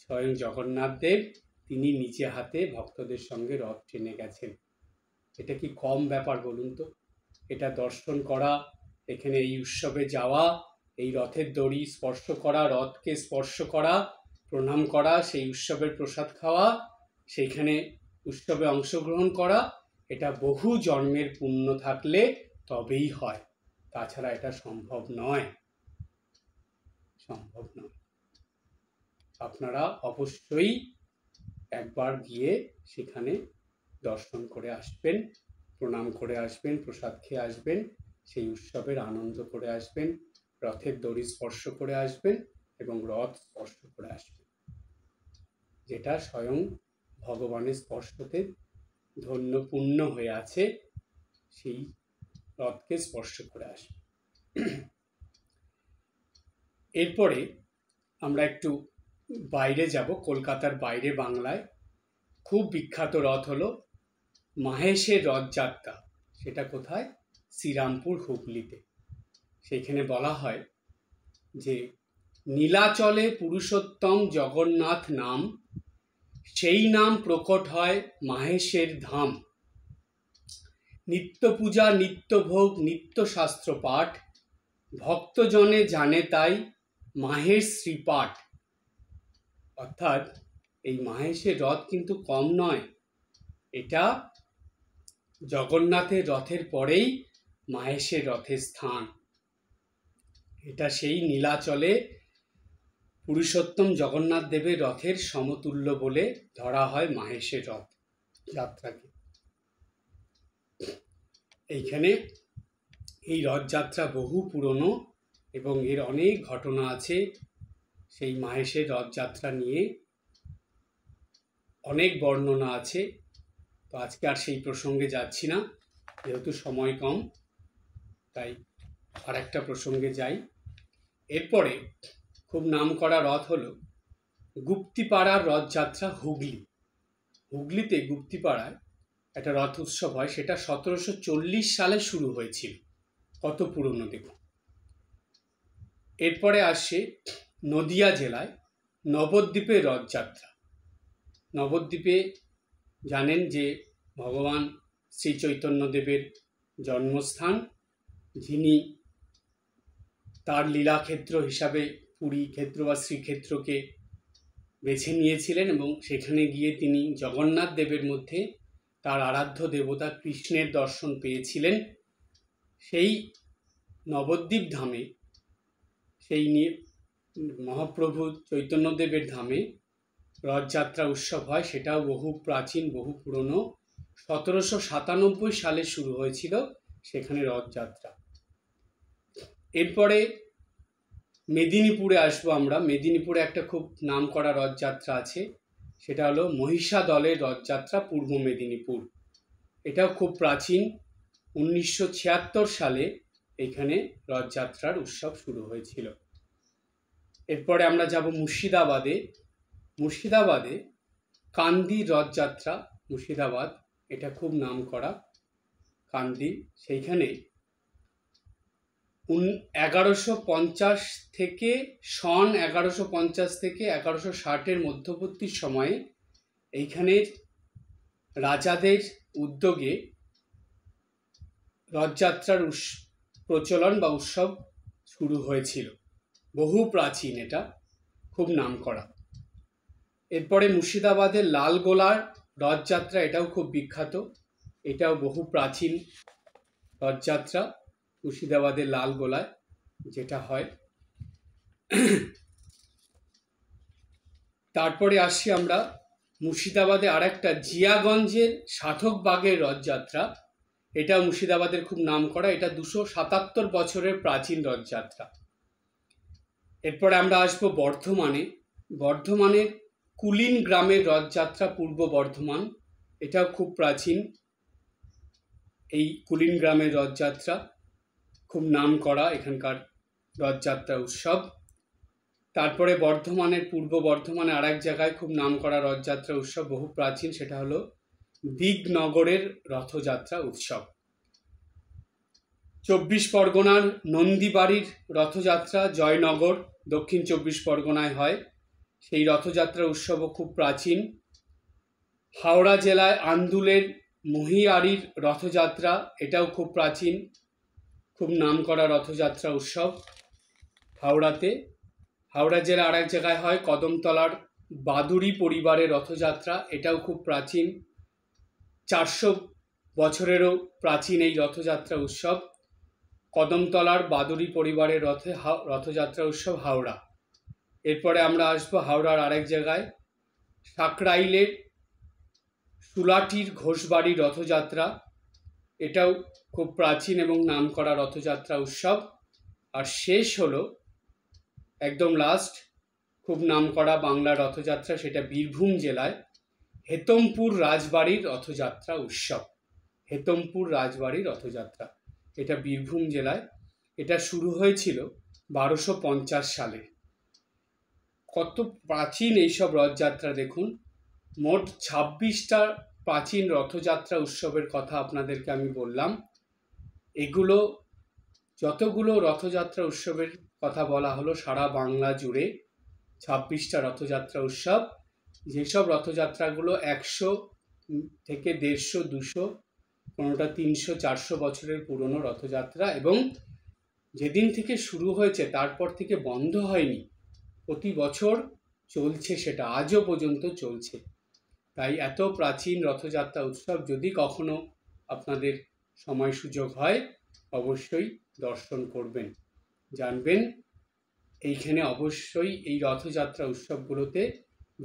স্বয়ং জগন্নাথ দেব তিনি নিজে হাতে ভক্তদের সঙ্গে রথ টেনে গেছেন। এটা কি কম ব্যাপার বলুন তো? এটা দর্শন করা, এখানে এই উৎসবে যাওয়া, এই রথের দড়ি স্পর্শ করা, রথকে স্পর্শ করা, প্রণাম করা, সেই উৎসবের প্রসাদ খাওয়া, সেইখানে উৎসবে অংশগ্রহণ করা, এটা বহু জন্মের পুণ্য থাকলে তবেই হয়, তাছাড়া এটা সম্ভব নয়, সম্ভব নয়। আপনারা অবশ্যই একবার গিয়ে সেখানে দর্শন করে আসবেন, প্রণাম করে আসবেন, প্রসাদ খেয়ে আসবেন, সেই উৎসবের আনন্দ করে আসবেন, রথের দড়ি স্পর্শ করে আসবেন এবং রথ স্পর্শ করে আসবেন, যেটা স্বয়ং ভগবানের স্পর্শতে ধন্য পূর্ণ হয়ে আছে, সেই রথকে স্পর্শ করে আসবেন। এরপরে আমরা একটু বাইরে যাব, কলকাতার বাইরে বাংলায় খুব বিখ্যাত রথ হলো মাহেশের রথযাত্রা। সেটা কোথায়? শ্রীরামপুর, হুগলিতে। সেইখানে বলা হয় যে নীলাচলে পুরুষোত্তম জগন্নাথ নাম, সেই নাম প্রকট হয় মাহেশের ধাম। নিত্য পূজা, নিত্য ভোগ, নিত্য শাস্ত্র পাঠ, ভক্তজনে জানে তাই মাহেশ শ্রীপাঠ। অর্থাৎ এই মাহেশের রথ কিন্তু কম নয়, এটা জগন্নাথের রথের পরেই মাহেশের রথের স্থান। এটা সেই নীলাচলে পুরুষোত্তম জগন্নাথ দেবের রথের সমতুল্য বলে ধরা হয় মাহেশের রথ যাত্রাকে। এইখানে এই রথযাত্রা বহু পুরনো এবং এর অনেক ঘটনা আছে। সেই মাহেশের রথযাত্রা নিয়ে অনেক বর্ণনা আছে, তো আজকে আর সেই প্রসঙ্গে যাচ্ছি না, যেহেতু সময় কম, তাই আর একটা প্রসঙ্গে যাই। এরপরে খুব নামকরা রথ হলো গুপ্তিপাড়ার রথযাত্রা, হুগলি। হুগলিতে গুপ্তিপাড়ায় একটা রথ উৎসব হয়, সেটা 1740 সালে শুরু হয়েছিল, কত পুরনো দেখুন। এরপরে আসে নদিয়া জেলায় নবদ্বীপের রথযাত্রা। নবদ্বীপে জানেন যে ভগবান শ্রী চৈতন্যদেবের জন্মস্থান, যিনি তার লীলাক্ষেত্র হিসাবে পুরী ক্ষেত্র বা শ্রীক্ষেত্রকে বেছে নিয়েছিলেন এবং সেখানে গিয়ে তিনি জগন্নাথ দেবের মধ্যে তার আরাধ্য দেবতা কৃষ্ণের দর্শন পেয়েছিলেন। সেই নবদ্বীপ ধামে, সেই মহাপ্রভু চৈতন্যদেবের ধামে রথযাত্রা উৎসব হয়, সেটাও বহু প্রাচীন, বহু পুরনো। 1797 সালে শুরু হয়েছিল সেখানে রথযাত্রা। এরপরে মেদিনীপুরে আসবো আমরা। মেদিনীপুরে একটা খুব নামকরা রথযাত্রা আছে, সেটা হলো মহিষাদলের রথযাত্রা, পূর্ব মেদিনীপুর। এটাও খুব প্রাচীন, 1976 সালে এখানে রথযাত্রার উৎসব শুরু হয়েছিল। এরপরে আমরা যাব মুর্শিদাবাদে। মুর্শিদাবাদে কান্দির রথযাত্রা, মুর্শিদাবাদ, এটা খুব নামকরা কান্দি। সেইখানে 1150 থেকে সন 1150 থেকে 1160-এর মধ্যবর্তী সময়ে এইখানের রাজাদের উদ্যোগে রথযাত্রার প্রচলন বা উৎসব শুরু হয়েছিল, বহু প্রাচীন, এটা খুব নামকরা। এরপরে মুর্শিদাবাদের লালগোলার রথযাত্রা, এটাও খুব বিখ্যাত, এটাও বহু প্রাচীন রথযাত্রা, মুর্শিদাবাদের লালগোলায় যেটা হয়। তারপরে আসছি আমরা মুর্শিদাবাদে আরেকটা জিয়াগঞ্জের সাধকবাগের রথযাত্রা, এটা মুর্শিদাবাদের খুব নামকরা, এটা 277 বছরের প্রাচীন রথযাত্রা। এরপরে আমরা আসবো বর্ধমানে। বর্ধমানের কুলিন গ্রামের রথযাত্রা, পূর্ব বর্ধমান, এটাও খুব প্রাচীন, এই কুলিন গ্রামের রথযাত্রা খুব নাম করা এখানকার রথযাত্রা উৎসব। তারপরে বর্ধমানের, পূর্ব বর্ধমানে আর এক জায়গায় খুব নাম করা রথযাত্রা উৎসব, বহু প্রাচীন, সেটা হলো দিগনগরের রথযাত্রা উৎসব। 24 পরগনার নন্দীবাড়ির রথযাত্রা জয়নগর, দক্ষিণ 24 পরগনায় হয়, সেই রথযাত্রা উৎসবও খুব প্রাচীন। হাওড়া জেলায় আন্দুলের মহিয়ারির রথযাত্রা, এটাও খুব প্রাচীন, খুব নাম করা রথযাত্রা উৎসব হাওড়াতে। হাওড়া জেলা আর এক জায়গায় হয় কদমতলার বাদুড়ি পরিবারের রথযাত্রা, এটাও খুব প্রাচীন, 400 বছরেরও প্রাচীন এই রথযাত্রা উৎসব। কদমতলার বাদুড়ি পরিবারের রথযাত্রা উৎসব হাওড়া। এরপরে আমরা আসবো হাওড়ার আরেক জায়গায় সাকরাইলের সুলাটির ঘোষবাড়ি রথযাত্রা, এটাও খুব প্রাচীন এবং নামকরা রথযাত্রা উৎসব। আর শেষ হলো একদম লাস্ট খুব নামকরা বাংলা রথযাত্রা, সেটা বীরভূম জেলায় হেতমপুর রাজবাড়ির রথযাত্রা উৎসব। হেতমপুর রাজবাড়ির রথযাত্রা, এটা বীরভূম জেলায়, এটা শুরু হয়েছিল 1250 সালে। কত প্রাচীন এইসব রথযাত্রা দেখুন। মোট 26টা প্রাচীন রথযাত্রা উৎসবের কথা আপনাদেরকে আমি বললাম। এগুলো যতগুলো রথযাত্রা উৎসবের কথা বলা হলো সারা বাংলা জুড়ে 26টা রথযাত্রা উৎসব, যেসব রথযাত্রাগুলো 100 থেকে 150, 200, কোনোটা 300, 400 বছরের পুরনো রথযাত্রা, এবং যেদিন থেকে শুরু হয়েছে তারপর থেকে বন্ধ হয়নি, প্রতি বছর চলছে, সেটা আজও পর্যন্ত চলছে। তাই এত প্রাচীন রথযাত্রা উৎসব যদি কখনো আপনাদের সময় সুযোগ হয় অবশ্যই দর্শন করবেন, জানবেন এইখানে অবশ্যই এই রথযাত্রা উৎসবগুলোতে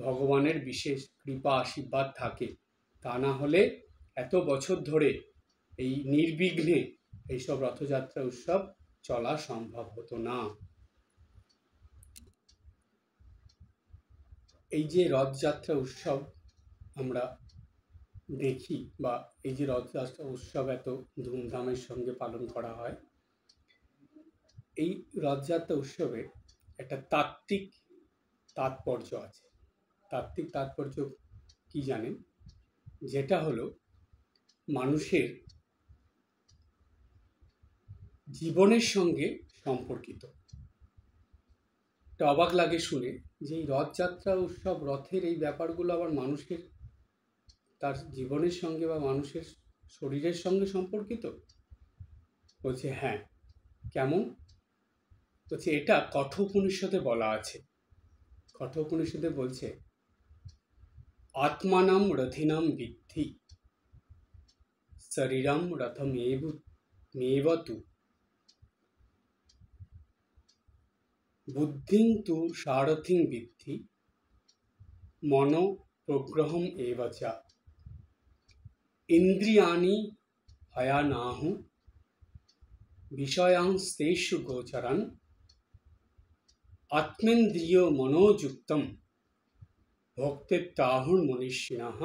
ভগবানের বিশেষ কৃপা আশীর্বাদ থাকে। তা না হলে এত বছর ধরে এই নির্বিঘ্নে এইসব রথযাত্রা উৎসব চলা সম্ভব হতো না। এই যে রথযাত্রা উৎসব আমরা দেখি, বা এই যে রথযাত্রা উৎসব এত ধুমধামের সঙ্গে পালন করা হয়, এই রথযাত্রা উৎসবে একটা তাত্ত্বিক তাৎপর্য আছে। তাত্ত্বিক তাৎপর্য কি জানেন? যেটা হলো মানুষের জীবনের সঙ্গে সম্পর্কিত। এটা অবাক লাগে শুনে যে এই রথযাত্রা উৎসব, রথের এই ব্যাপারগুলো আবার মানুষের তার জীবনের সঙ্গে বা মানুষের শরীরের সঙ্গে সম্পর্কিত। বলছে হ্যাঁ, কেমন? বলছে এটা কঠোপনিষদে বলা আছে। কঠোপনিষদে বলছে আত্মানাম রথিনাম বিদ্ধি শরীরম রথমেবতু বুদ্ধিং তু সারথিং বিদ্ধি মনো প্রগ্রহম এবচা ইন্দ্রিয়াণি হয়ানাহু বিষয়াংস্তেষু গোচরন আত্মেন্দ্রিয় মনোযুক্তম ভক্তিত্যাহুর মনীষিণঃ।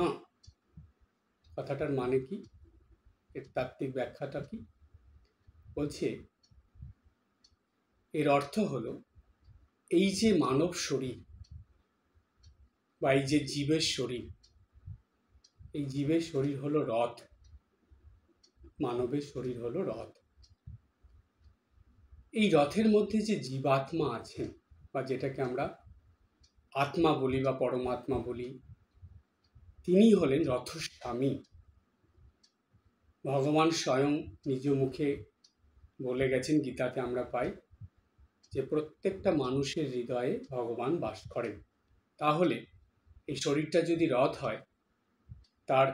কথাটার মানে কি? এর তাত্ত্বিক ব্যাখ্যাটা কি? বলছে এর অর্থ হলো এই যে মানব শরীর বা এই যে জীবের শরীর, এই জীবের শরীর হলো রথ, মানবের শরীর হলো রথ। এই রথের মধ্যে যে জীবাত্মা আছেন, বা যেটাকে আমরা আত্মা বলি বা পরমাত্মা বলি, তিনি হলেন রথস্বামী। ভগবান স্বয়ং নিজ মুখে বলে গেছেন, গীতাতে আমরা পাই যে প্রত্যেকটা মানুষের হৃদয়ে ভগবান বাস করেন। তাহলে এই শরীরটা যদি রথ হয়, তার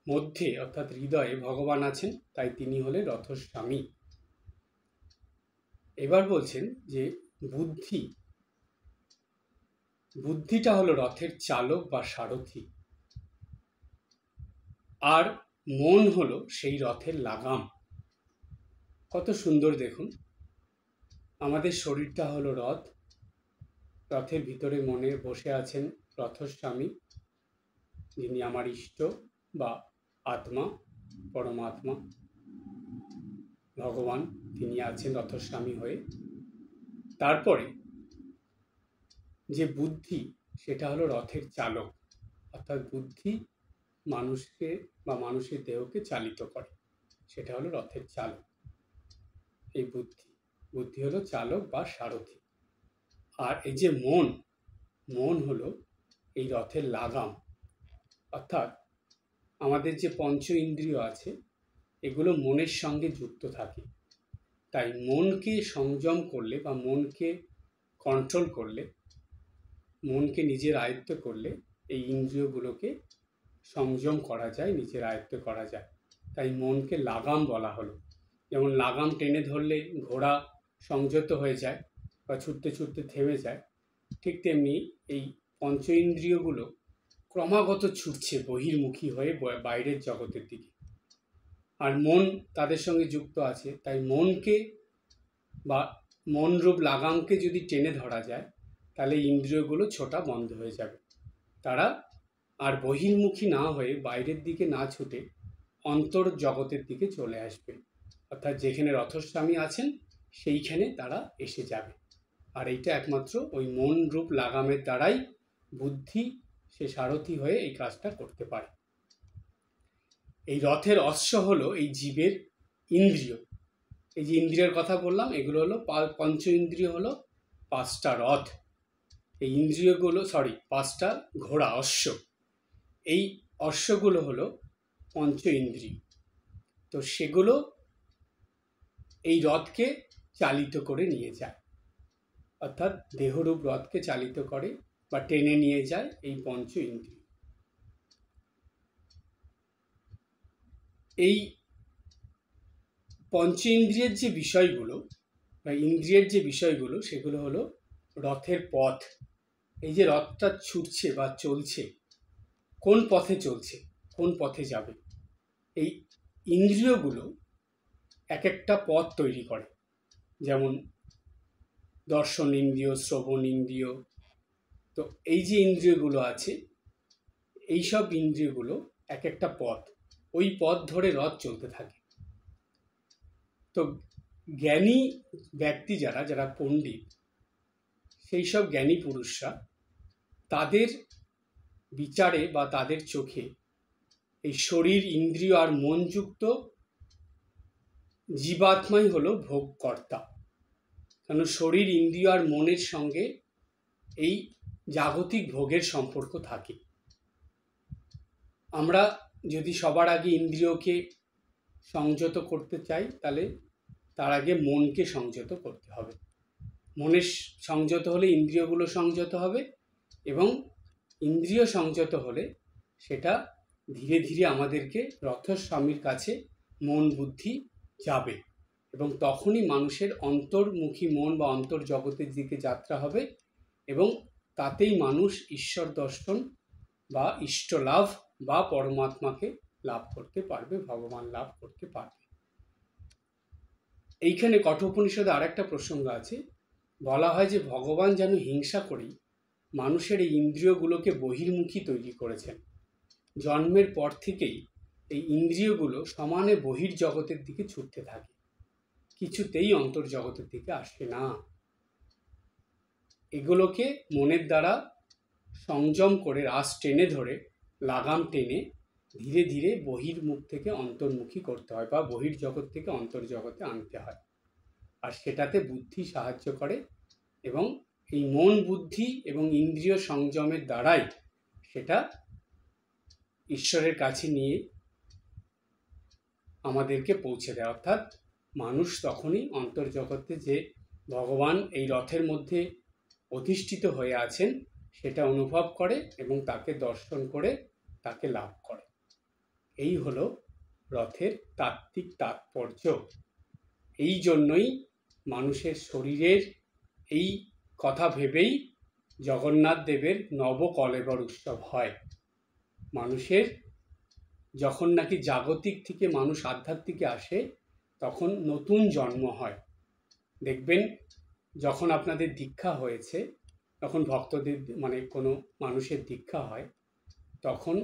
মধ্যে অর্থাৎ হৃদয়ে ভগবান আছেন, তাই তিনি হলেন রথস্বামী। এবার বলছেন যে বুদ্ধিটা হলো রথের চালক বা সারথি, আর মন হলো সেই রথের লাগাম। কত সুন্দর দেখুন, আমাদের শরীরটা হলো রথ, রথের ভিতরে মনে বসে আছেন রথস্বামী, যিনি আমার ইষ্ট বা আত্মা, পরমাত্মা ভগবান তিনি আছেন রথস্বামী হয়ে। তারপরে যে বুদ্ধি সেটা হলো রথের চালক, অর্থাৎ বুদ্ধি মানুষকে বা মানুষের দেহকে চালিত করে, সেটা হলো রথের চালক। এই বুদ্ধি হলো চালক বা সারথি। আর এই যে মন হলো এই রথের লাগাম, অর্থাৎ আমাদের যে পঞ্চ ইন্দ্রিয় আছে এগুলো মনের সঙ্গে যুক্ত থাকে। তাই মনকে সংযম করলে বা মনকে কন্ট্রোল করলে, মনকে নিজের আয়ত্ত করলে এই ইন্দ্রিয়গুলোকে সংযম করা যায়, নিজের আয়ত্ত করা যায়। তাই মনকে লাগাম বলা হলো। যেমন লাগাম টেনে ধরলে ঘোড়া সংযত হয়ে যায় বা ছুটতে ছুটতে থেমে যায়, ঠিক তেমনি এই পঞ্চ ইন্দ্রিয়গুলো ক্রমাগত ছুটছে বহির্মুখী হয়ে বাইরের জগতের দিকে। আর মন তাদের সঙ্গে যুক্ত আছে, তাই মনকে বা মনরূপ লাগামকে যদি টেনে ধরা যায় তাহলে ইন্দ্রিয়গুলো ছোটা বন্ধ হয়ে যাবে। তারা আর বহির্মুখী না হয়ে বাইরের দিকে না ছুটে অন্তর জগতের দিকে চলে আসবে, অর্থাৎ যেখানে রথস্বামী আছেন সেইখানে তারা এসে যাবে। আর এইটা একমাত্র ওই মন রূপ লাগামের দ্বারাই বুদ্ধি সে সারথি হয়ে এই কাজটা করতে পারে। এই রথের অশ্ব হলো এই জীবের ইন্দ্রিয়। এই যে ইন্দ্রিয়ের কথা বললাম এগুলো হলো পঞ্চ ইন্দ্রিয়, হলো পাঁচটা রথ। এই ইন্দ্রিয়গুলো পাঁচটা ঘোড়া, অশ্ব। এই অশ্বগুলো হলো পঞ্চ ইন্দ্রিয়। তো সেগুলো এই রথকে চালিত করে নিয়ে যায়, অর্থাৎ দেহরূপ রথকে চালিত করে বা টেনে নিয়ে যায় এই পঞ্চ ইন্দ্রিয়। এই পঞ্চ ইন্দ্রিয়ের যে বিষয়গুলো বা ইন্দ্রিয়ের যে বিষয়গুলো সেগুলো হলো রথের পথ। এই যে রথটা ছুটছে বা চলছে, কোন পথে চলছে, কোন পথে যাবে, এই ইন্দ্রিয়গুলো এক একটা পথ তৈরি করে। যেমন দর্শন ইন্দ্রিয়, শ্রবণ ইন্দ্রিয়। তো এই যে ইন্দ্রিয়গুলো আছে, এইসব ইন্দ্রিয়গুলো এক একটা পথ, ওই পথ ধরে রথ চলতে থাকে। তো জ্ঞানী ব্যক্তি যারা পণ্ডিত, সেই সব জ্ঞানী পুরুষরা তাদের বিচারে বা তাদের চোখে এই শরীর, ইন্দ্রিয় আর মনযুক্ত জীবাত্মাই হলো ভোগকর্তা। কারণ শরীর, ইন্দ্রিয় আর মনের সঙ্গে এই জাগতিক ভোগের সম্পর্ক থাকে। আমরা যদি সবার আগে ইন্দ্রিয়কে সংযত করতে চাই তাহলে তার আগে মনকে সংযত করতে হবে। মনের সংযত হলে ইন্দ্রিয়গুলো সংযত হবে, এবং ইন্দ্রিয় সংযত হলে সেটা ধীরে ধীরে আমাদেরকে রথস্বামীর কাছে মন বুদ্ধি যাবে, এবং তখনই মানুষের অন্তর্মুখী মন বা অন্তর্জগতের দিকে যাত্রা হবে, এবং তাতেই মানুষ ঈশ্বর দর্শন বা ইষ্ট লাভ বা পরমাত্মাকে লাভ করতে পারবে, ভগবান লাভ করতে পারবে। এইখানে কঠোপনিষদে আর একটা প্রসঙ্গ আছে। বলা হয় যে ভগবান যেন হিংসা করেই মানুষের এই ইন্দ্রিয়গুলোকে বহির্মুখী তৈরি করেছেন। জন্মের পর থেকেই এই ইন্দ্রিয়গুলো সমানে বহির্জগতের দিকে ছুটতে থাকে, কিছুতেই অন্তর্জগতের দিকে আসে না। এগুলোকে মনের দ্বারা সংযম করে রাস টেনে ধরে, লাগাম টেনে ধীরে ধীরে বহির্মুখ থেকে অন্তর্মুখী করতে হয় বা বহির্জগৎ থেকে অন্তর্জগতে আনতে হয়। আর সেটাতে বুদ্ধি সাহায্য করে, এবং এই মন, বুদ্ধি এবং ইন্দ্রিয় সংযমের দ্বারাই সেটা ঈশ্বরের কাছে নিয়ে আমাদেরকে পৌঁছে দেয়। অর্থাৎ মানুষ তখনই অন্তর্জগতে যে ভগবান এই রথের মধ্যে অধিষ্ঠিত হয়ে আছেন সেটা অনুভব করে এবং তাকে দর্শন করে তাকে লাভ করে। এই হলো রথের তাত্ত্বিক তাৎপর্য। এই জন্যই মানুষের শরীরের এই কথা ভেবেই জগন্নাথ দেবের নবকলেবর উৎসব হয়। মানুষের যখন নাকি জাগতিক থেকে মানুষ আধ্যাত্মিকে আসে তখন নতুন জন্ম হয়। দেখবেন যখন আপনাদের দীক্ষা হয়েছে, তখন ভক্তদের কোনো মানুষের দীক্ষা হয়, তখন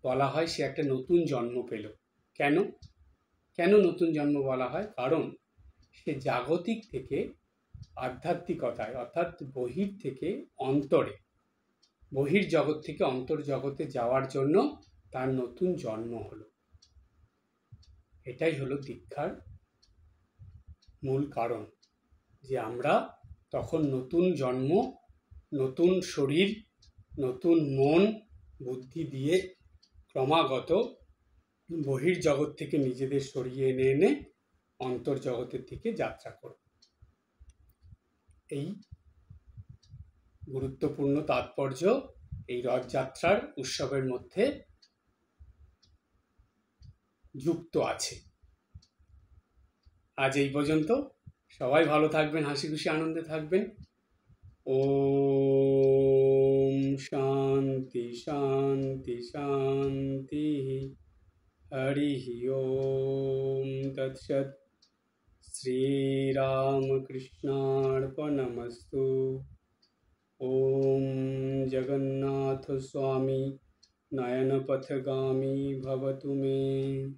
বলা হয় সে একটা নতুন জন্ম পেল। কেন কেন নতুন জন্ম বলা হয়? কারণ সে জাগতিক থেকে আধ্যাত্মিকতায়, অর্থাৎ বহির থেকে অন্তরে, বহির জগৎ থেকে অন্তর্জগতে যাওয়ার জন্য তার নতুন জন্ম হলো। এটাই হলো দীক্ষার মূল কারণ, যে আমরা তখন নতুন জন্ম, নতুন শরীর, নতুন মন বুদ্ধি দিয়ে ক্রমাগত বহির্জগৎ থেকে নিজেদের সরিয়ে এনে এনে অন্তর্জগতের দিকে যাত্রা করব। এই গুরুত্বপূর্ণ তাৎপর্য এই রথযাত্রার উৎসবের মধ্যে যুক্ত আছে। আজ এই পর্যন্ত। সবাই ভালো থাকবেন, হাসি খুশি আনন্দে থাকবেন। ওম শান্তি শান্তি শান্তি। হরি ওম তৎসৎ। শ্রীরামকৃষ্ণার্পণমস্তু। ওম জগন্নাথ স্বামী নয়নপথগামী ভবতু মে।